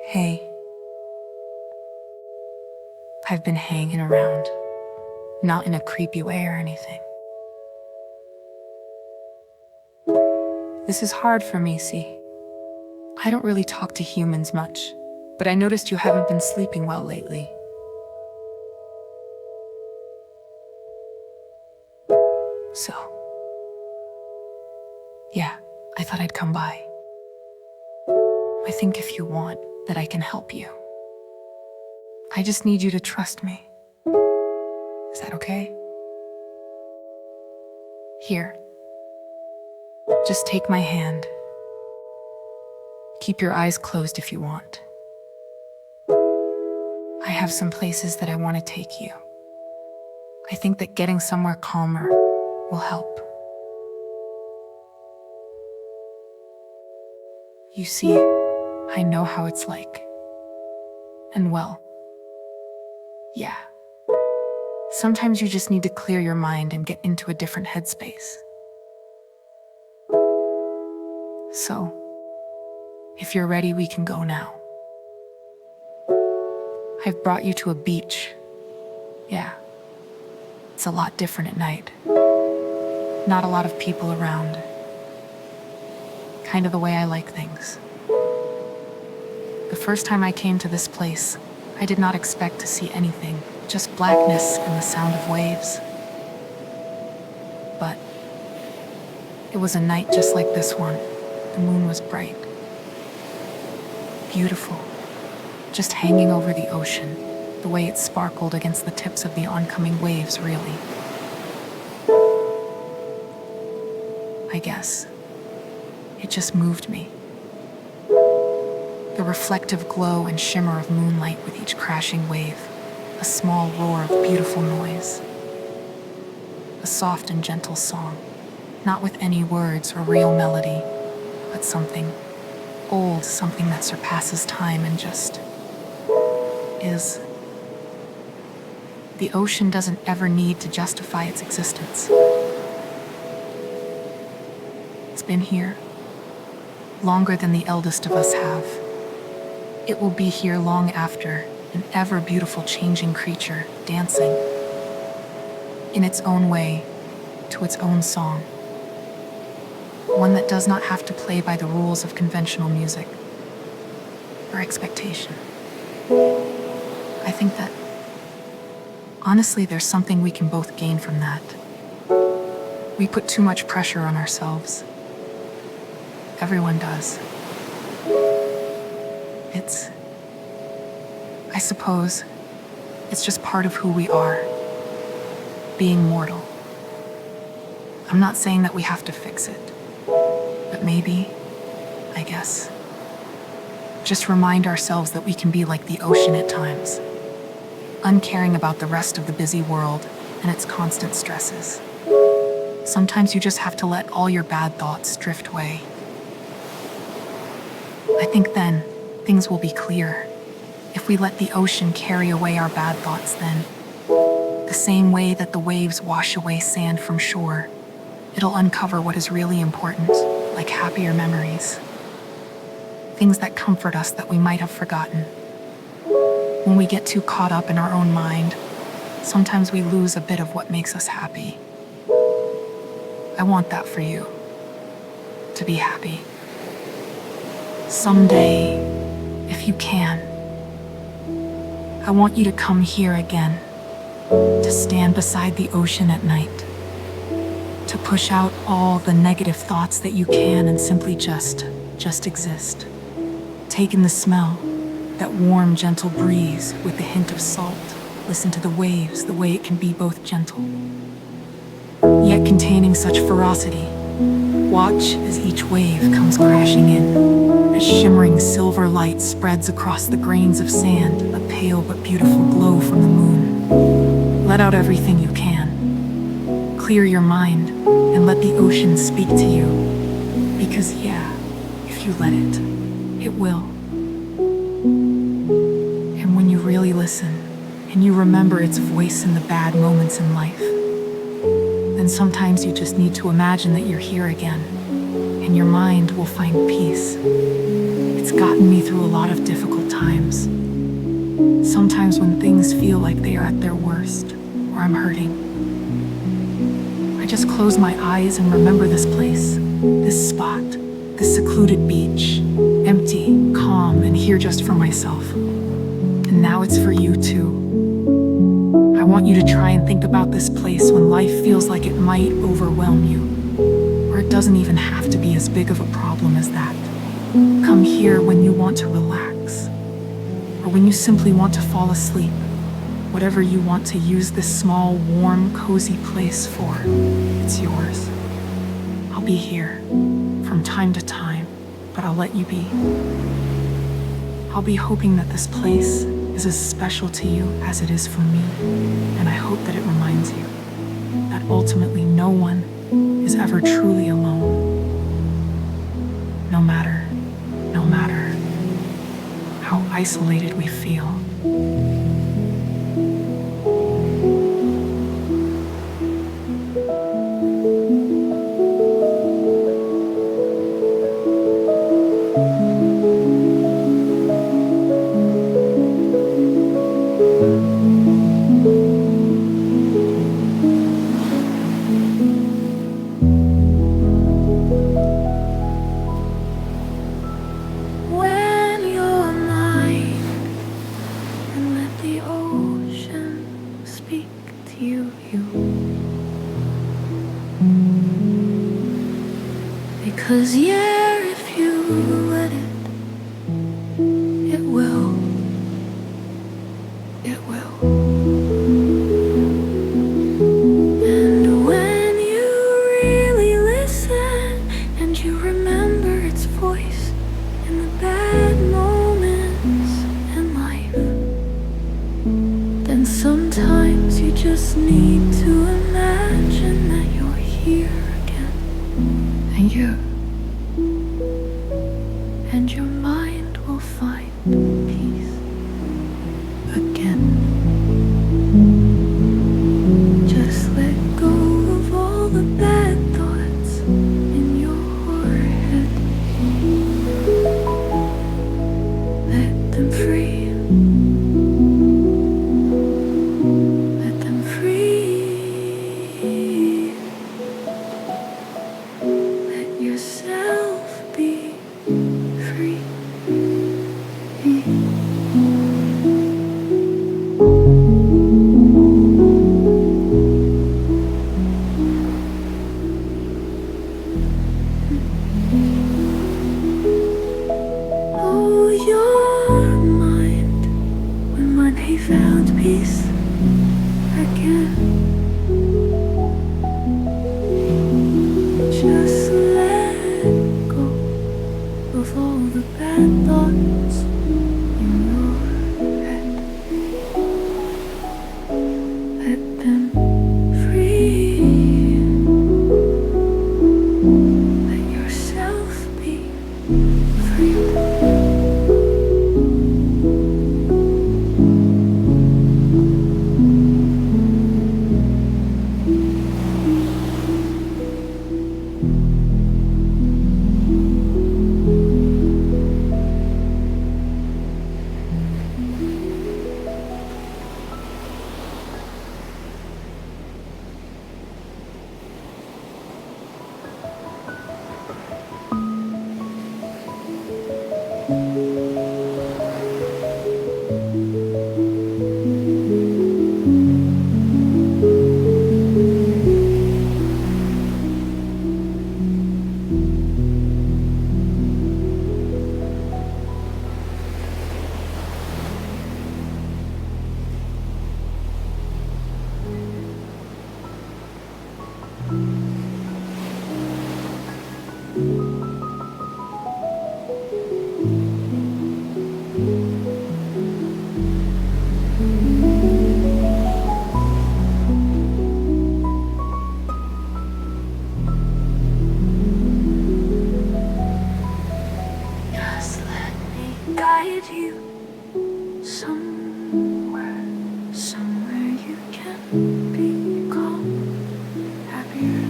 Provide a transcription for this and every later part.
Hey, I've been hanging around, not in a creepy way or anything. This is hard for me, see? I don't really talk to humans much, but I noticed you haven't been sleeping well lately. So, yeah, I thought I'd come by. I think if you want, that I can help you. I just need you to trust me. Is that okay? Here. Just take my hand. Keep your eyes closed if you want. I have some places that I want to take you. I think that getting somewhere calmer will help. You see, I know how it's like. And well, yeah. Sometimes you just need to clear your mind and get into a different headspace. So, if you're ready, we can go now. I've brought you to a beach. Yeah. It's a lot different at night. Not a lot of people around. Kind of the way I like things. The first time I came to this place, I did not expect to see anything, just blackness and the sound of waves. But it was a night just like this one. The moon was bright. Beautiful. Just hanging over the ocean, the way it sparkled against the tips of the oncoming waves, really. I guess it just moved me. The reflective glow and shimmer of moonlight with each crashing wave, a small roar of beautiful noise. A soft and gentle song, not with any words or real melody, but something old, something that surpasses time and just is. The ocean doesn't ever need to justify its existence. It's been here longer than the eldest of us have. It will be here long after, an ever beautiful changing creature, dancing in its own way, to its own song. One that does not have to play by the rules of conventional music or expectation. I think that, honestly, there's something we can both gain from that. We put too much pressure on ourselves. Everyone does. I suppose, it's just part of who we are, being mortal. I'm not saying that we have to fix it, but maybe, I guess, just remind ourselves that we can be like the ocean at times, uncaring about the rest of the busy world and its constant stresses. Sometimes you just have to let all your bad thoughts drift away. I think then, things will be clearer. If we let the ocean carry away our bad thoughts, then, the same way that the waves wash away sand from shore, it'll uncover what is really important, like happier memories. Things that comfort us that we might have forgotten. When we get too caught up in our own mind, sometimes we lose a bit of what makes us happy. I want that for you, to be happy. Someday, if you can, I want you to come here again, to stand beside the ocean at night, to push out all the negative thoughts that you can and simply just exist. Take in the smell, that warm, gentle breeze with the hint of salt. Listen to the waves, the way it can be both gentle, yet containing such ferocity. Watch as each wave comes crashing in, as shimmering silver light spreads across the grains of sand, a pale but beautiful glow from the moon. Let out everything you can. Clear your mind and let the ocean speak to you. Because yeah, if you let it, it will. And when you really listen, and you remember its voice in the bad moments in life, then sometimes you just need to imagine that you're here again, and your mind will find peace. It's gotten me through a lot of difficult times. Sometimes when things feel like they are at their worst, or I'm hurting, I just close my eyes and remember this place, this spot, this secluded beach, empty, calm, and here just for myself. And now it's for you too. I want you to try and think about this place when life feels like it might overwhelm you, or it doesn't even have to be as big of a problem as that. Come here when you want to relax, or when you simply want to fall asleep. Whatever you want to use this small, warm, cozy place for, it's yours. I'll be here from time to time, but I'll let you be. I'll be hoping that this place is as special to you as it is for me, and I hope that it reminds you that ultimately no one is ever truly alone. No matter how isolated we feel. Because yeah, if you let it, it will. And when you really listen and you remember its voice in the bad moments in life, then sometimes you just need to imagine that you're here again. And your mind will find peace again. Just let go of all the bad thoughts in your head. Let them free. Let them free. Let yourself be free. Oh, your mind, when he found peace again. Just let go of all the bad thoughts in your head. Let them free. Let yourself be free. Just let me guide you somewhere you can be calm, happier,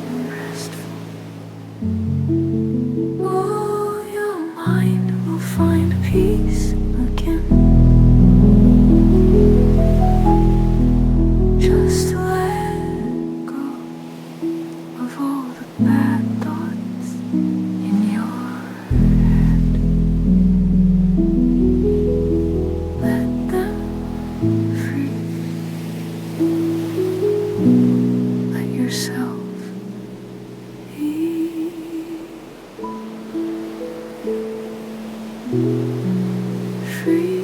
and restful. free.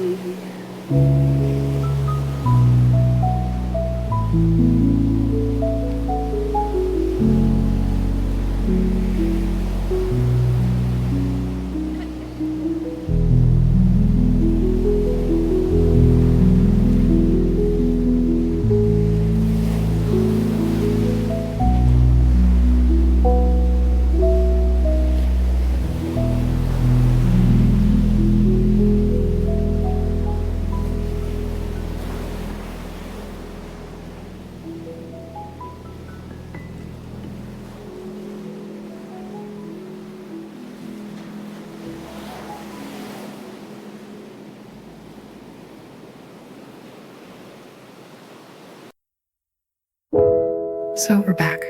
So we're back.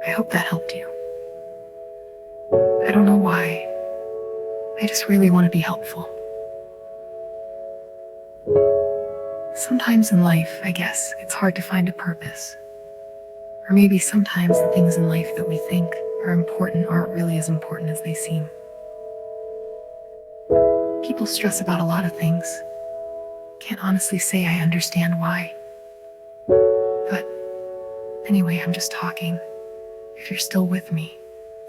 I hope that helped you. I don't know why. I just really want to be helpful. Sometimes in life, I guess, it's hard to find a purpose. Or maybe sometimes the things in life that we think are important aren't really as important as they seem. People stress about a lot of things. Can't honestly say I understand why. But anyway, I'm just talking. If you're still with me,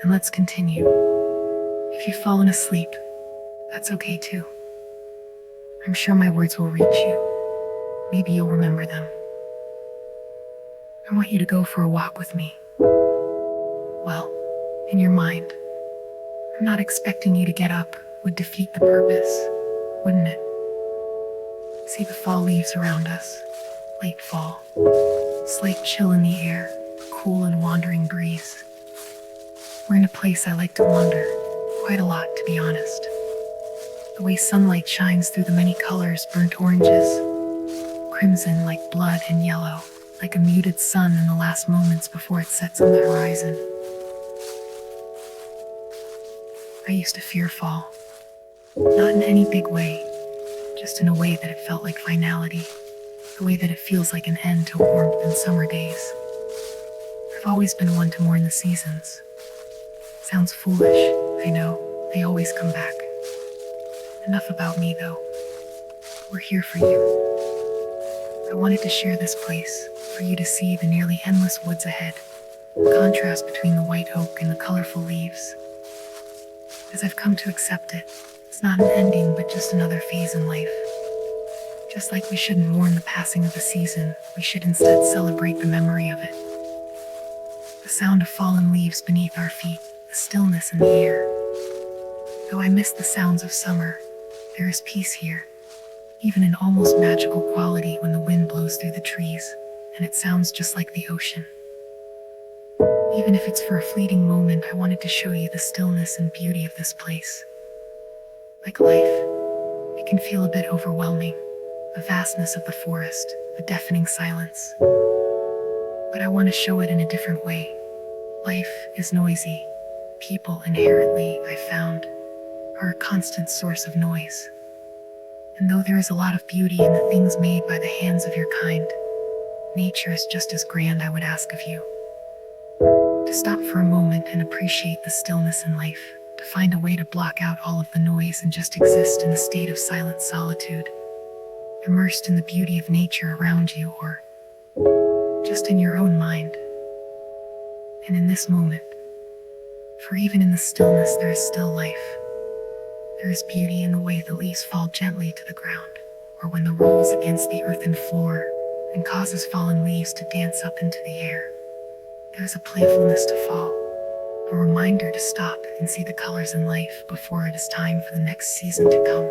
then let's continue. If you've fallen asleep, that's okay too. I'm sure my words will reach you. Maybe you'll remember them. I want you to go for a walk with me. Well, in your mind. I'm not expecting you to get up. Would defeat the purpose, wouldn't it? See the fall leaves around us. Late fall. Slight chill in the air. A cool and wandering breeze. We're in a place I like to wander. Quite a lot, to be honest. The way sunlight shines through the many colors, burnt oranges, crimson like blood, and yellow, like a muted sun in the last moments before it sets on the horizon. I used to fear fall. Not in any big way, just in a way that it felt like finality, the way that it feels like an end to warmth and summer days. I've always been one to mourn the seasons. Sounds foolish, I know, they always come back. Enough about me though. We're here for you. I wanted to share this place, for you to see the nearly endless woods ahead, the contrast between the white oak and the colorful leaves. As I've come to accept it, it's not an ending, but just another phase in life. Just like we shouldn't mourn the passing of a season, we should instead celebrate the memory of it. The sound of fallen leaves beneath our feet, the stillness in the air. Though I miss the sounds of summer, there is peace here, even an almost magical quality when the wind blows through the trees, and it sounds just like the ocean. Even if it's for a fleeting moment, I wanted to show you the stillness and beauty of this place. Like life, it can feel a bit overwhelming, the vastness of the forest, the deafening silence. But I want to show it in a different way. Life is noisy. People inherently, I found, are a constant source of noise. And though there is a lot of beauty in the things made by the hands of your kind, nature is just as grand, I would ask of you. To stop for a moment and appreciate the stillness in life, to find a way to block out all of the noise and just exist in a state of silent solitude, immersed in the beauty of nature around you, or just in your own mind. And in this moment, for even in the stillness there is still life. There is beauty in the way the leaves fall gently to the ground, or when the rolls against the earthen floor and causes fallen leaves to dance up into the air. There is a playfulness to fall, a reminder to stop and see the colors in life before it is time for the next season to come.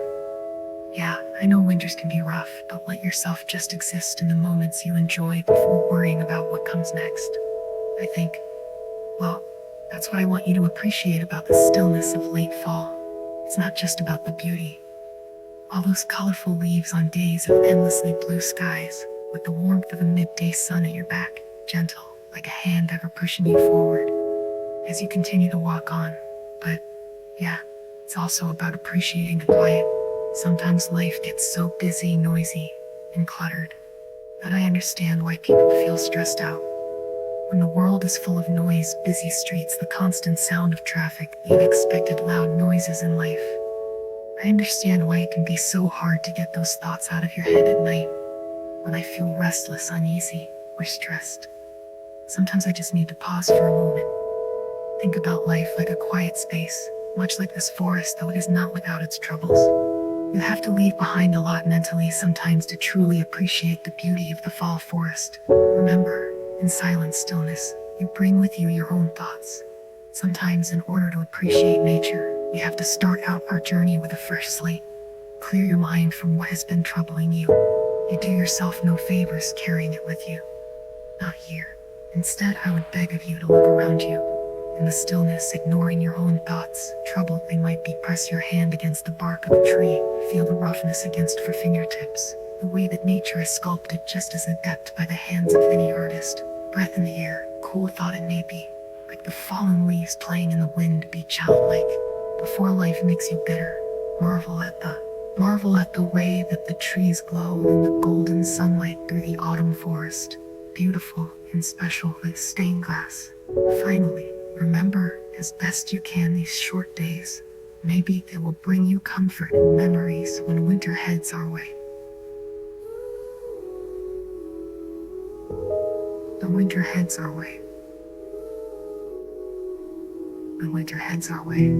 Yeah, I know winters can be rough, but let yourself just exist in the moments you enjoy before worrying about what comes next. I think, well, that's what I want you to appreciate about the stillness of late fall. It's not just about the beauty. All those colorful leaves on days of endlessly blue skies, with the warmth of a midday sun at your back, gentle, like a hand ever pushing you forward as you continue to walk on. But yeah, it's also about appreciating the quiet. Sometimes life gets so busy, noisy, and cluttered that I understand why people feel stressed out. When the world is full of noise, busy streets, the constant sound of traffic, the unexpected loud noises in life, I understand why it can be so hard to get those thoughts out of your head at night. When I feel restless, uneasy, or stressed, sometimes I just need to pause for a moment. Think about life like a quiet space, much like this forest, though it is not without its troubles. You have to leave behind a lot mentally sometimes to truly appreciate the beauty of the fall forest. Remember, in silent stillness, you bring with you your own thoughts. Sometimes, in order to appreciate nature, we have to start out our journey with a fresh slate. Clear your mind from what has been troubling you. You do yourself no favors carrying it with you. Not here. Instead, I would beg of you to look around you. In the stillness, ignoring your own thoughts, troubled they might be, press your hand against the bark of a tree. Feel the roughness against your fingertips. The way that nature is sculpted just as adept by the hands of any artist. Breath in the air, cool thought it may be. Like the fallen leaves playing in the wind, be childlike. Before life makes you bitter, marvel at the way that the trees glow in the golden sunlight through the autumn forest. Beautiful and special like stained glass. Finally, remember as best you can these short days. Maybe they will bring you comfort and memories when winter heads our way. The winter heads our way. The winter heads our way.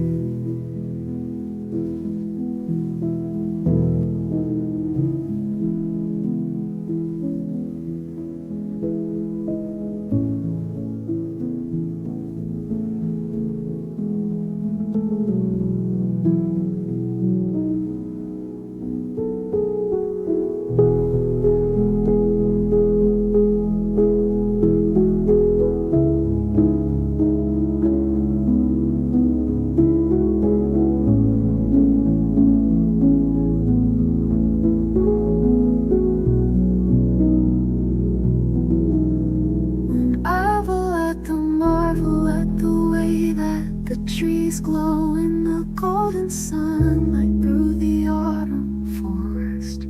Glow in the golden sunlight through the autumn forest.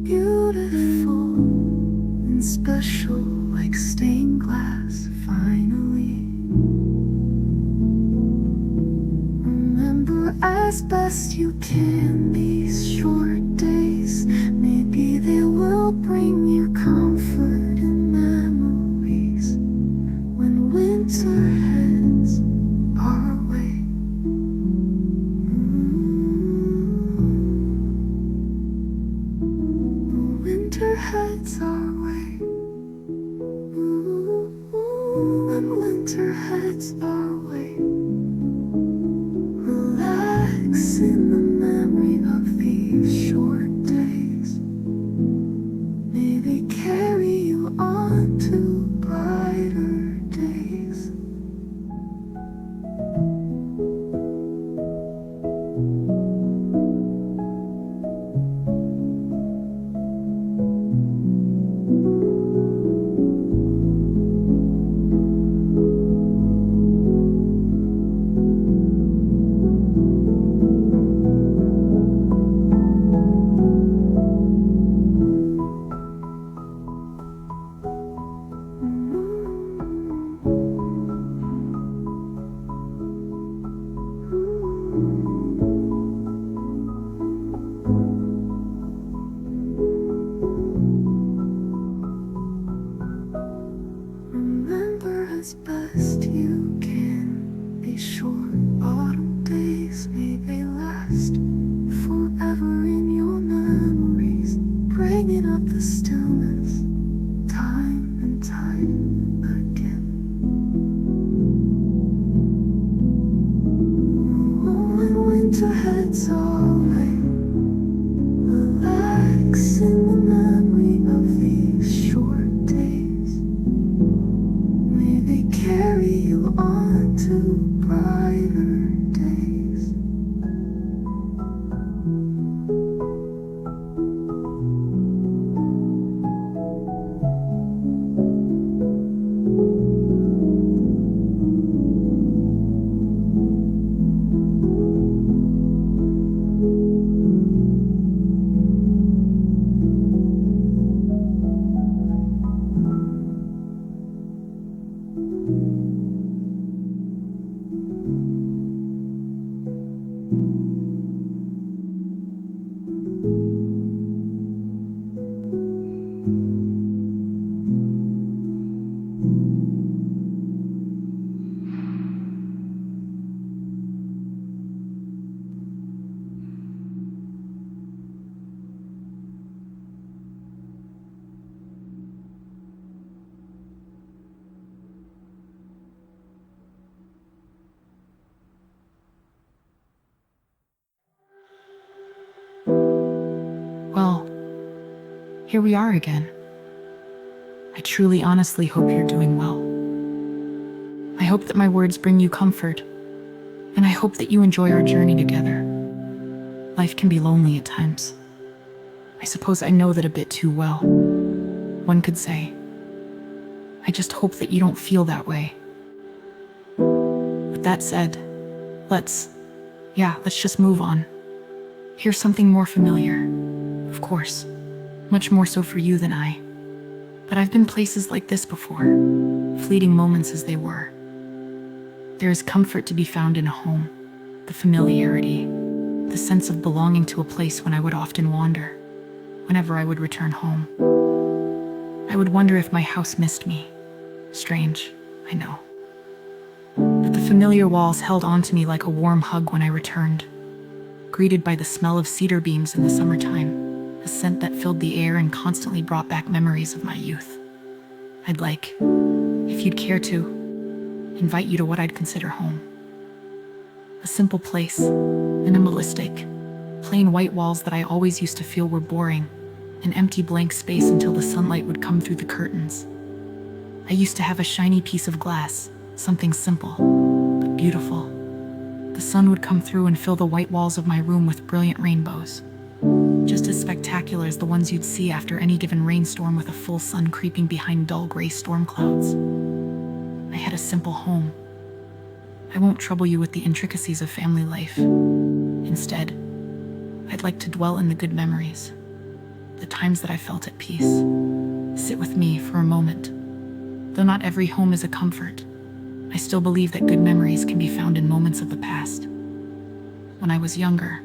Beautiful and special like stained glass. Finally, remember as best you can these short days. Maybe they will bring you comfort and memories when winter heads our way. Winter heads our way. And winter heads our way. Relax in the memory of these short days. May they carry you on to brighter days. Remember as best you can these short autumn days. May they last forever in your memories, bringing up the stillness time and time again. When winter heads our way, relax in the memory of these short days. May they carry you on to brighter days. here we are again. I truly, honestly hope you're doing well. I hope that my words bring you comfort, and I hope that you enjoy our journey together. Life can be lonely at times. I suppose I know that a bit too well. One could say. I just hope that you don't feel that way. With that said, let's just move on. Here's something more familiar. Of course, much more so for you than I. But I've been places like this before, fleeting moments as they were. There is comfort to be found in a home, the familiarity, the sense of belonging to a place when I would often wander. Whenever I would return home, I would wonder if my house missed me. Strange, I know. But the familiar walls held on to me like a warm hug when I returned, greeted by the smell of cedar beams in the summertime, a scent that filled the air and constantly brought back memories of my youth. I'd like, if you'd care to, invite you to what I'd consider home. A simple place, minimalistic, plain white walls that I always used to feel were boring, an empty blank space until the sunlight would come through the curtains. I used to have a shiny piece of glass, something simple, but beautiful. The sun would come through and fill the white walls of my room with brilliant rainbows, just as spectacular as the ones you'd see after any given rainstorm with a full sun creeping behind dull gray storm clouds. I had a simple home. I won't trouble you with the intricacies of family life. Instead, I'd like to dwell in the good memories, the times that I felt at peace. Sit with me for a moment. Though not every home is a comfort, I still believe that good memories can be found in moments of the past. When I was younger,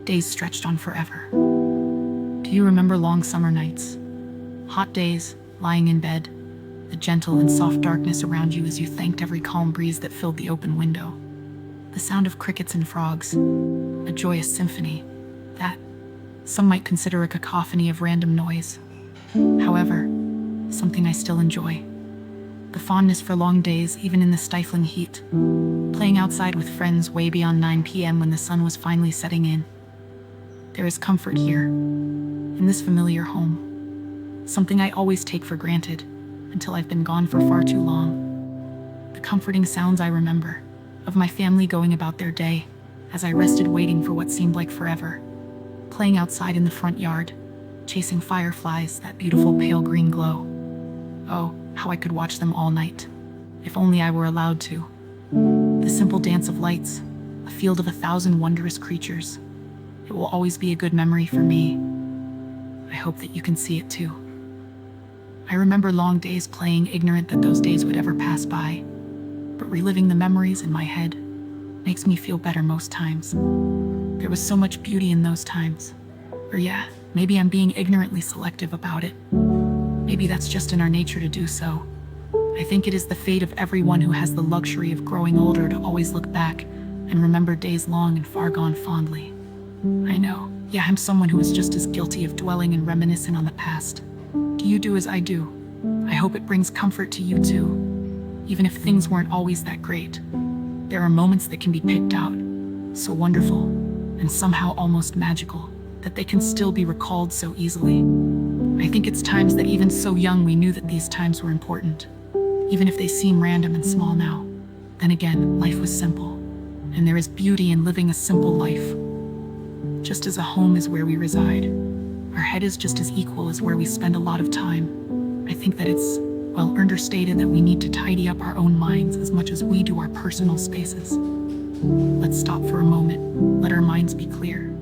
days stretched on forever. Do you remember long summer nights? Hot days, lying in bed, the gentle and soft darkness around you as you thanked every calm breeze that filled the open window. The sound of crickets and frogs, a joyous symphony that some might consider a cacophony of random noise. However, something I still enjoy. The fondness for long days, even in the stifling heat. Playing outside with friends way beyond 9 p.m. when the sun was finally setting in. There is comfort here, in this familiar home. Something I always take for granted, until I've been gone for far too long. The comforting sounds I remember, of my family going about their day, as I rested waiting for what seemed like forever. Playing outside in the front yard, chasing fireflies, that beautiful pale green glow. Oh, how I could watch them all night, if only I were allowed to. The simple dance of lights, a field of 1,000 wondrous creatures. It will always be a good memory for me. I hope that you can see it too. I remember long days playing, ignorant that those days would ever pass by. But reliving the memories in my head makes me feel better most times. There was so much beauty in those times. Or yeah, maybe I'm being ignorantly selective about it. Maybe that's just in our nature to do so. I think it is the fate of everyone who has the luxury of growing older to always look back and remember days long and far gone fondly. I know, yeah, I'm someone who is just as guilty of dwelling and reminiscing on the past. Do you do as I do? I hope it brings comfort to you too. Even if things weren't always that great, there are moments that can be picked out, so wonderful, and somehow almost magical, that they can still be recalled so easily. I think it's times that even so young we knew that these times were important, even if they seem random and small now. Then again, life was simple, and there is beauty in living a simple life. Just as a home is where we reside, our head is just as equal as where we spend a lot of time. I think that it's well understated that we need to tidy up our own minds as much as we do our personal spaces. Let's stop for a moment, let our minds be clear.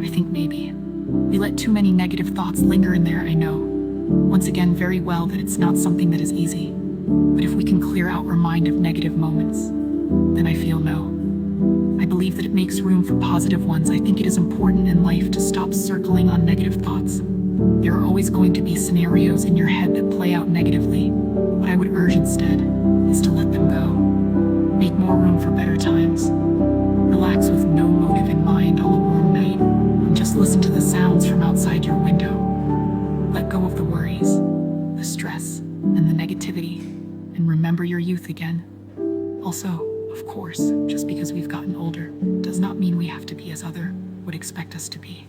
I think maybe we let too many negative thoughts linger in there. I know, once again, very well that it's not something that is easy. But if we can clear out our mind of negative moments, then I feel no. I believe that it makes room for positive ones. I think it is important in life to stop circling on negative thoughts. There are always going to be scenarios in your head that play out negatively. What I would urge instead is to let them go. Make more room for better times. Relax with no motive in mind on a warm night, and just listen to the sounds from outside your window. Let go of the worries, the stress, and the negativity, and remember your youth again. Also, of course, just because we've gotten older does not mean we have to be as other would expect us to be.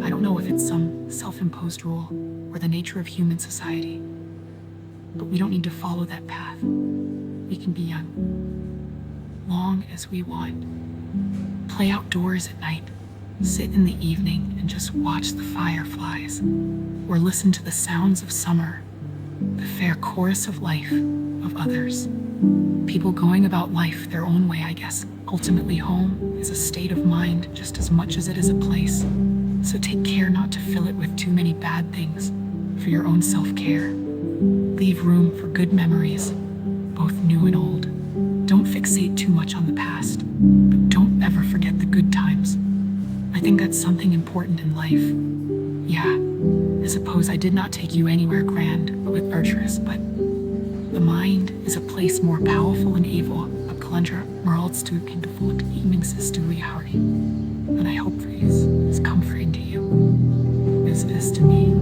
I don't know if it's some self-imposed rule or the nature of human society, but we don't need to follow that path. We can be young, long as we want. Play outdoors at night, sit in the evening and just watch the fireflies, or listen to the sounds of summer, the fair chorus of life of others. People going about life their own way, I guess. Ultimately, home is a state of mind just as much as it is a place. So take care not to fill it with too many bad things for your own self-care. Leave room for good memories, both new and old. Don't fixate too much on the past, but don't ever forget the good times. I think that's something important in life. Yeah, I suppose I did not take you anywhere grand with Archerus, but the mind is a place more powerful and evil, a kalendra worldstuken to folk eveningshistory Harry. And I hope for you is comforting to you, as it is to me.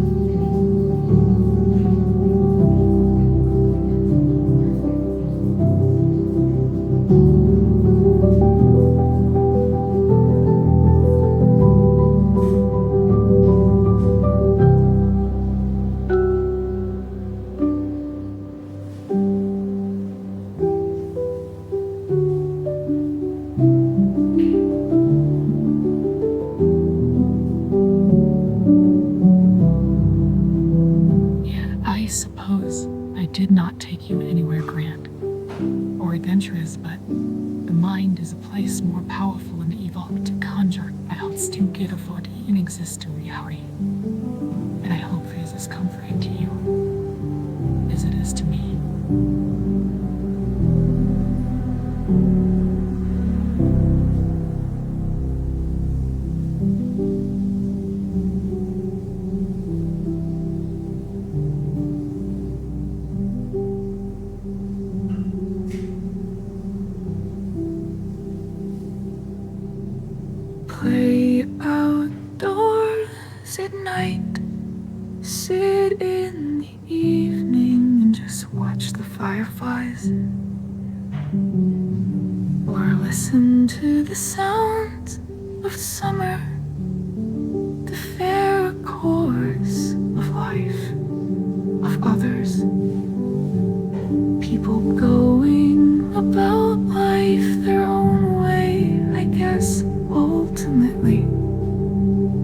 I suppose I did not take you anywhere grand or adventurous, but the mind is a place more powerful and evil to conjure else to get a foot in existence, Harry. And I hope it is as comforting to you as it is to me. Play outdoors at night, sit in the evening and just watch the fireflies, or listen to the sounds of summer, the fair course of life of others. People going about life their own way, I guess. Ultimately,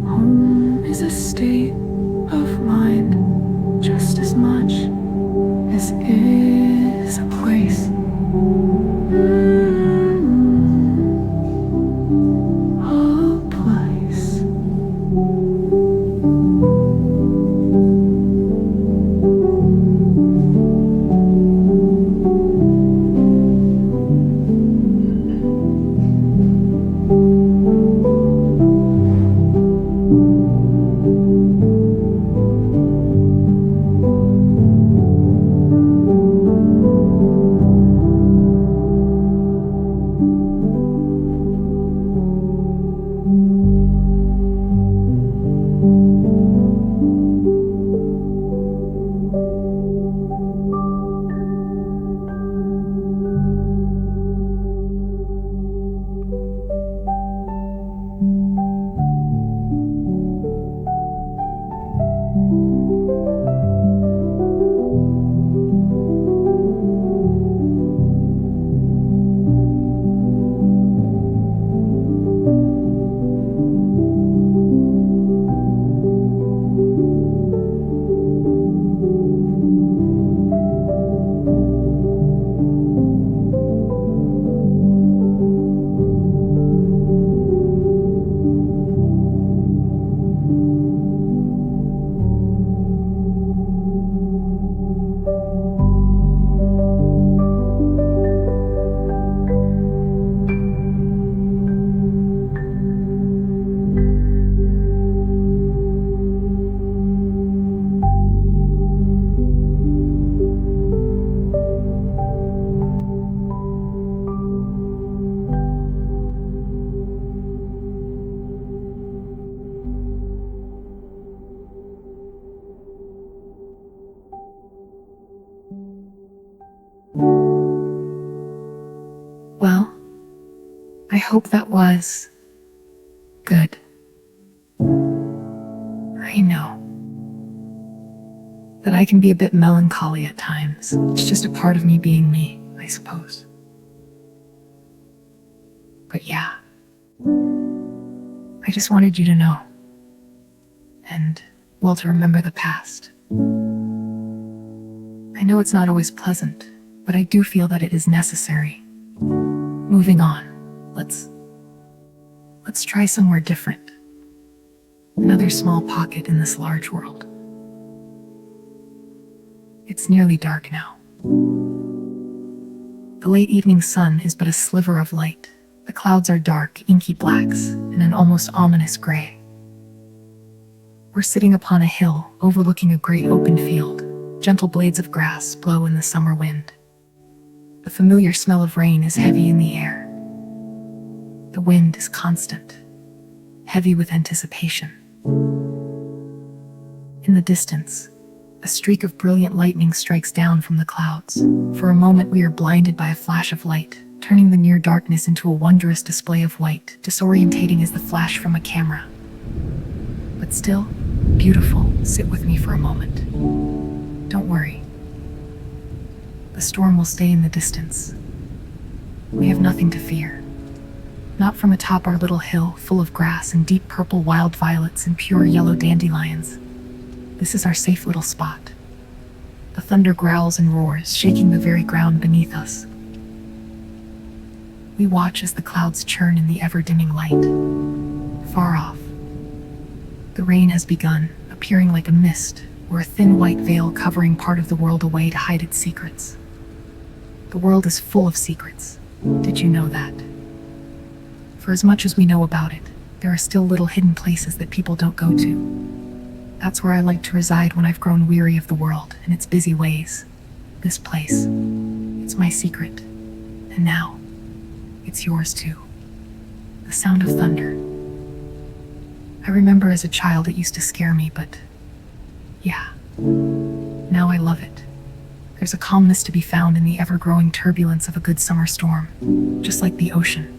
home is a state of mind just as much as it is a place. A place. Well, I hope that was good. that I can be a bit melancholy at times. It's just a part of me being me, I suppose. But yeah, I just wanted you to know. And, well, to remember the past. I know it's not always pleasant, but I do feel that it is necessary. Moving on, let's try somewhere different. Another small pocket in this large world. It's nearly dark now. The late evening sun is but a sliver of light. The clouds are dark, inky blacks, and an almost ominous gray. We're sitting upon a hill, overlooking a great open field. Gentle blades of grass blow in the summer wind. The familiar smell of rain is heavy in the air. The wind is constant, heavy with anticipation. In the distance, a streak of brilliant lightning strikes down from the clouds. For a moment we are blinded by a flash of light, turning the near darkness into a wondrous display of white, disorientating as the flash from a camera. But still, beautiful. Sit with me for a moment. Don't worry. The storm will stay in the distance. We have nothing to fear. Not from atop our little hill, full of grass and deep purple wild violets and pure yellow dandelions. This is our safe little spot. The thunder growls and roars, shaking the very ground beneath us. We watch as the clouds churn in the ever-dimming light. Far off, the rain has begun, appearing like a mist, or a thin white veil covering part of the world away to hide its secrets. The world is full of secrets. Did you know that? For as much as we know about it, there are still little hidden places that people don't go to. That's where I like to reside when I've grown weary of the world and its busy ways. This place, it's my secret. And now, it's yours too. The sound of thunder. I remember as a child it used to scare me, but yeah, now I love it. There's a calmness to be found in the ever-growing turbulence of a good summer storm, just like the ocean.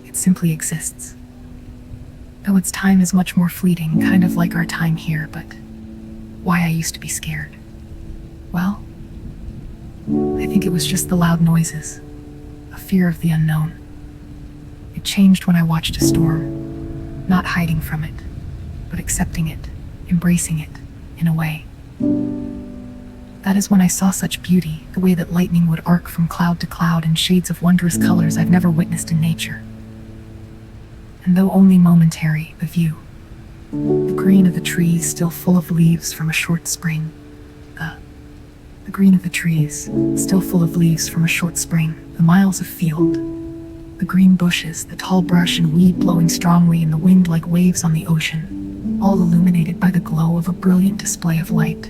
It simply exists. Though its time is much more fleeting, kind of like our time here, but why I used to be scared? Well, I think it was just the loud noises, a fear of the unknown. It changed when I watched a storm, not hiding from it, but accepting it, embracing it, in a way. That is when I saw such beauty, the way that lightning would arc from cloud to cloud in shades of wondrous colors I've never witnessed in nature. And though only momentary, the view, the green of the trees still full of leaves from a short spring, the green of the trees still full of leaves from a short spring, the miles of field, the green bushes, the tall brush and weed blowing strongly in the wind like waves on the ocean, all illuminated by the glow of a brilliant display of light.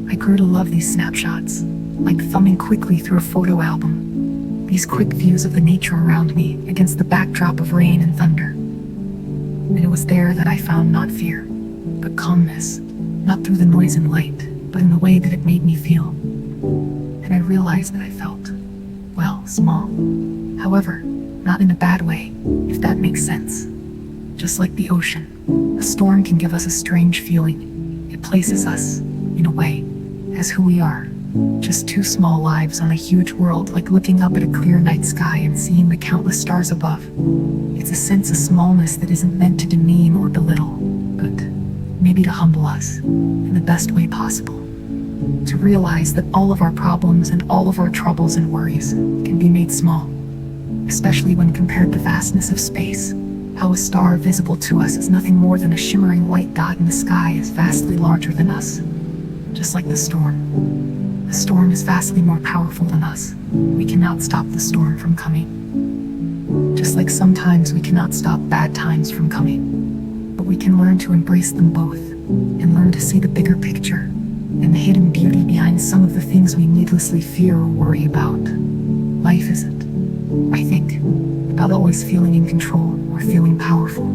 I grew to love these snapshots, like thumbing quickly through a photo album, these quick views of the nature around me against the backdrop of rain and thunder. And it was there that I found not fear, but calmness, not through the noise and light, but in the way that it made me feel. And I realized that I felt, well, small. However, not in a bad way, if that makes sense. Just like the ocean, a storm can give us a strange feeling. It places us, in a way, as who we are. Just two small lives on a huge world, like looking up at a clear night sky and seeing the countless stars above. It's a sense of smallness that isn't meant to demean or belittle, but maybe to humble us in the best way possible. To realize that all of our problems and all of our troubles and worries can be made small, especially when compared to the vastness of space. How a star visible to us is nothing more than a shimmering white dot in the sky is vastly larger than us. Just like the storm. The storm is vastly more powerful than us. We cannot stop the storm from coming. Just like sometimes we cannot stop bad times from coming. But we can learn to embrace them both, and learn to see the bigger picture, and the hidden beauty behind some of the things we needlessly fear or worry about. Life isn't, I think, about always feeling in control or feeling powerful.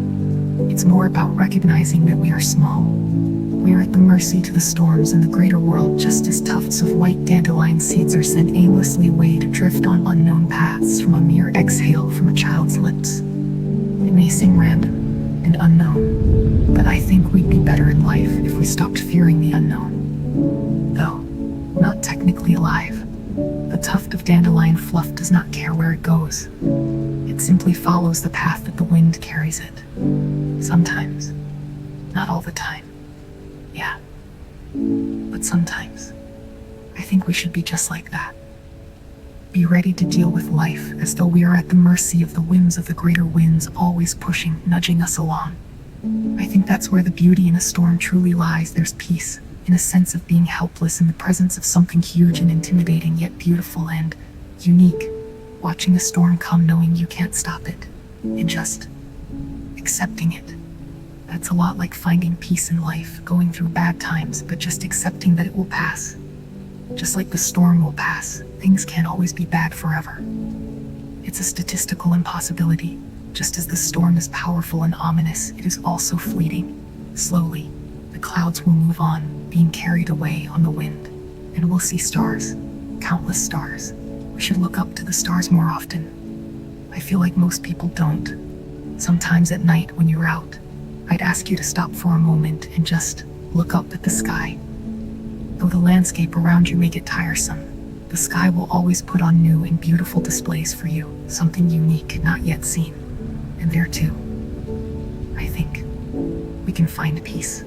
It's more about recognizing that we are small. We are at the mercy to the storms in the greater world, just as tufts of white dandelion seeds are sent aimlessly away to drift on unknown paths from a mere exhale from a child's lips. It may seem random and unknown, but I think we'd be better in life if we stopped fearing the unknown. though not technically alive. The tuft of dandelion fluff does not care where it goes. It simply follows the path that the wind carries it. Sometimes. Not all the time. Yeah. But sometimes. I think we should be just like that. Be ready to deal with life as though we are at the mercy of the whims of the greater winds, always pushing, nudging us along. I think that's where the beauty in a storm truly lies. There's peace, in a sense of being helpless in the presence of something huge and intimidating, yet beautiful and unique. Watching a storm come knowing you can't stop it, and just accepting it. That's a lot like finding peace in life, going through bad times, but just accepting that it will pass. Just like the storm will pass, things can't always be bad forever. It's a statistical impossibility. Just as the storm is powerful and ominous, it is also fleeting. Slowly, the clouds will move on, being carried away on the wind, and we'll see stars, countless stars. We should look up to the stars more often. I feel like most people don't. Sometimes at night when you're out, I'd ask you to stop for a moment and just look up at the sky. Though the landscape around you may get tiresome, the sky will always put on new and beautiful displays for you, something unique not yet seen. And there too, I think, we can find peace.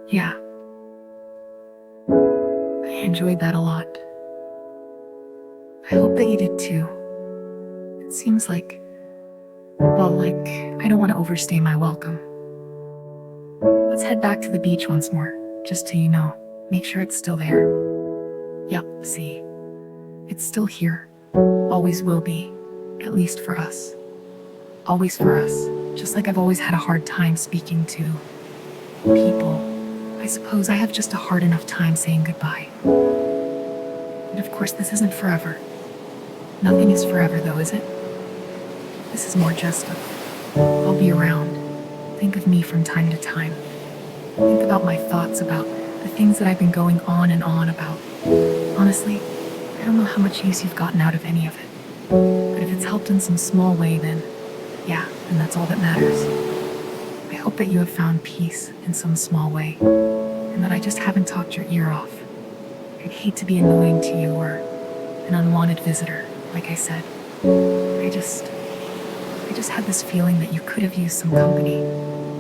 Yeah. I enjoyed that a lot. I hope that you did too. It seems like, I don't want to overstay my welcome. Let's head back to the beach once more, just so you know. Make sure it's still there. Yep, see. It's still here. Always will be. At least for us. Always for us. Just like I've always had a hard time speaking to people. I suppose I have just a hard enough time saying goodbye. And of course, this isn't forever. Nothing is forever though, is it? This is more just a I'll be around. Think of me from time to time. Think about my thoughts about the things that I've been going on and on about. Honestly, I don't know how much use you've gotten out of any of it. But if it's helped in some small way, then yeah, then that's all that matters. I hope that you have found peace in some small way, and that I just haven't talked your ear off. I'd hate to be annoying to you or an unwanted visitor, like I said. I just had this feeling that you could have used some company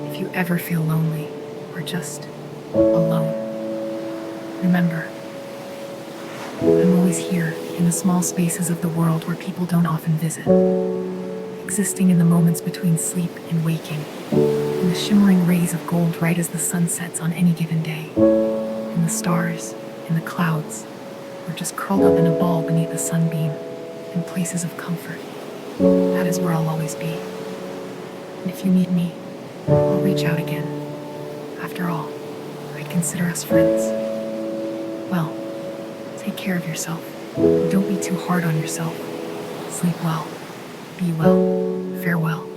if you ever feel lonely or just alone. Remember, I'm always here in the small spaces of the world where people don't often visit, existing in the moments between sleep and waking, in the shimmering rays of gold right as the sun sets on any given day, in the stars, in the clouds, or just curled up in a ball beneath a sunbeam, in places of comfort. That is where I'll always be. And if you need me, I'll reach out again. After all, I'd consider us friends. Well, take care of yourself. And don't be too hard on yourself. Sleep well. Be well. Farewell.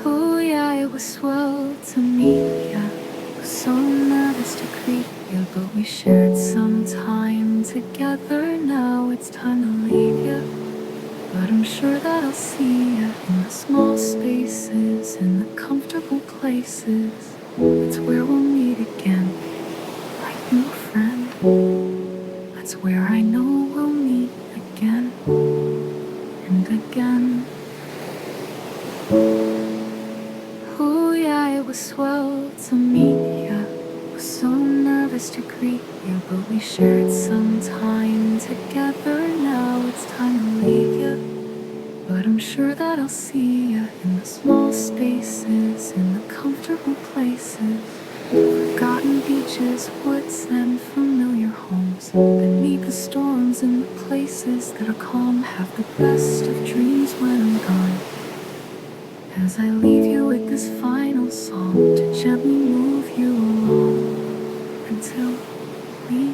Oh yeah, it was swell to meet ya. Was so nervous to greet ya, but we shared some time together. Now it's time to leave ya, but I'm sure that I'll see ya in the small spaces, in the comfortable places. It's where we'll meet again, like new friend. That's where I know we'll meet again and again. Oh yeah, it was swell to meet ya. Was so nervous to greet ya, but we shared some time together. Now it's time to leave ya, but I'm sure that I'll see ya in the small spaces, in the comfortable places, forgotten beaches, woods, and familiar homes. Beneath the storms, in the places that are calm, have the best of dreams when I'm gone. As I leave you with this final song to gently move you along until we